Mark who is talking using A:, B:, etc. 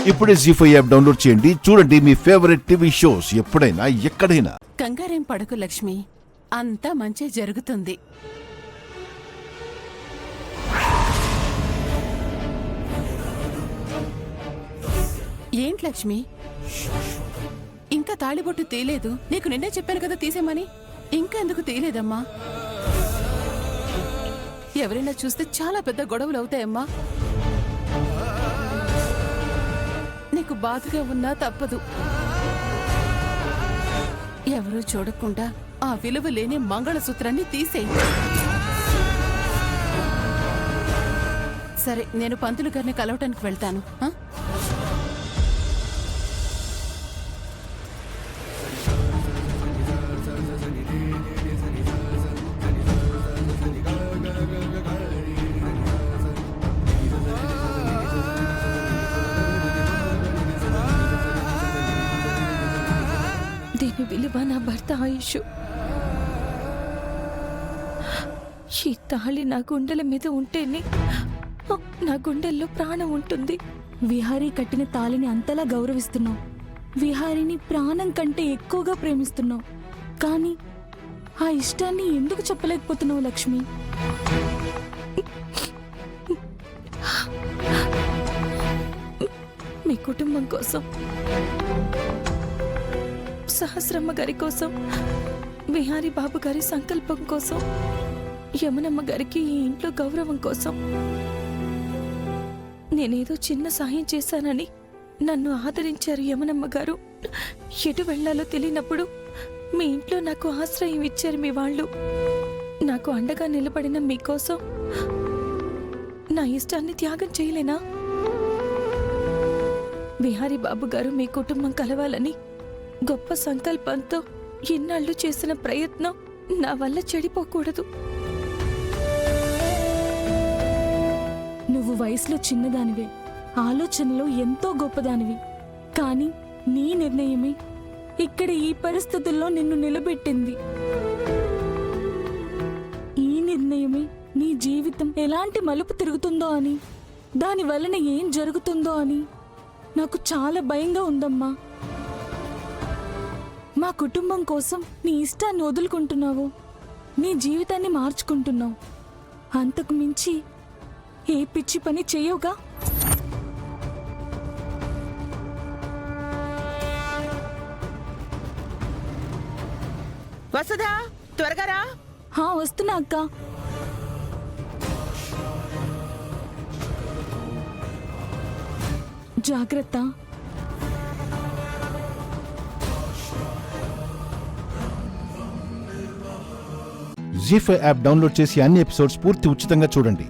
A: ఇప్పుడే జీ5 app download చేయండి. చూడండి మీ ఫేవరెట్ టీవీ షోస్ ఎప్పుడైనా ఎక్కడైనా.
B: కంగారేం పడకు లక్ష్మి, అంతా మంచి జరుగుతుంది. ఏంటి లక్ష్మి, ఇంకా తాళిబొట్టు తీయలేదు? నీకు నిన్నే చెప్పాను కదా తీసేమని. ఇంకా ఎందుకు తీయలేదమ్మా? ఎవరైనా చూస్తే చాలా పెద్ద గొడవలు అవుతాయమ్మా. నీకు బాధగా ఉన్నా తప్పదు. ఎవరూ చూడకుండా ఆ విలువ లేని మంగళసూత్రాన్ని తీసేయి. సరే, నేను పంతులు గారిని కలవటానికి వెళ్తాను.
C: దీని విలువ నా భర్త ఆయుష్. ఈ తాళి నా గుండెల మీద ఉంటేనే నా గుండెల్లో ప్రాణం ఉంటుంది.
D: విహారీ కట్టిన తాళిని అంతలా గౌరవిస్తున్నావు, విహారీని ప్రాణం కంటే ఎక్కువగా ప్రేమిస్తున్నావు. కానీ ఆ ఇష్టాన్ని ఎందుకు చెప్పలేకపోతున్నావు లక్ష్మి?
C: మీ కుటుంబం కోసం, సహస్రమ్మ గారి కోసం, విహారీ బాబు గారి సంకల్పం కోసం, యమునమ్మ గారికి ఈ ఇంట్లో గౌరవం కోసం నేనేదో చిన్న సాయం చేశానని నన్ను ఆదరించారు యమునమ్మ గారు. ఎటు వెళ్లాలో తెలియనప్పుడు మీ ఇంట్లో నాకు ఆశ్రయం ఇచ్చారు మీ వాళ్ళు. నాకు అండగా నిలబడిన మీకోసం నా ఇష్టాన్ని త్యాగం చేయలేనా? విహారీ బాబు గారు మీ కుటుంబం కలవాలని గొప్ప సంకల్పంతో ఇన్నాళ్ళు చేసిన ప్రయత్నం నా వల్ల చెడిపోకూడదు.
D: నువ్వు వయసులో చిన్నదానివే, ఆలోచనలో ఎంతో గొప్పదానివి. కానీ నీ నిర్ణయమే ఇక్కడ ఈ పరిస్థితుల్లో నిన్ను నిలబెట్టింది. ఈ నిర్ణయమే నీ జీవితం ఎలాంటి మలుపు తిరుగుతుందో అని, దాని వలన ఏం జరుగుతుందో అని నాకు చాలా భయంగా ఉందమ్మా. మా కుటుంబం కోసం నీ ఇష్టాన్ని వదులుకుంటున్నావు, నీ జీవితాన్ని మార్చుకుంటున్నావు. అంతకు మించి ఏ పిచ్చి పని చెయ్యవుగా.
B: వసుధా, త్వరగా రా.
D: వస్తున్నా అక్క. జాగ్రత్త.
A: జీ5 యాప్ డౌన్లోడ్ చేసి అన్ని ఎపిసోడ్స్ పూర్తి ఉచితంగా చూడండి.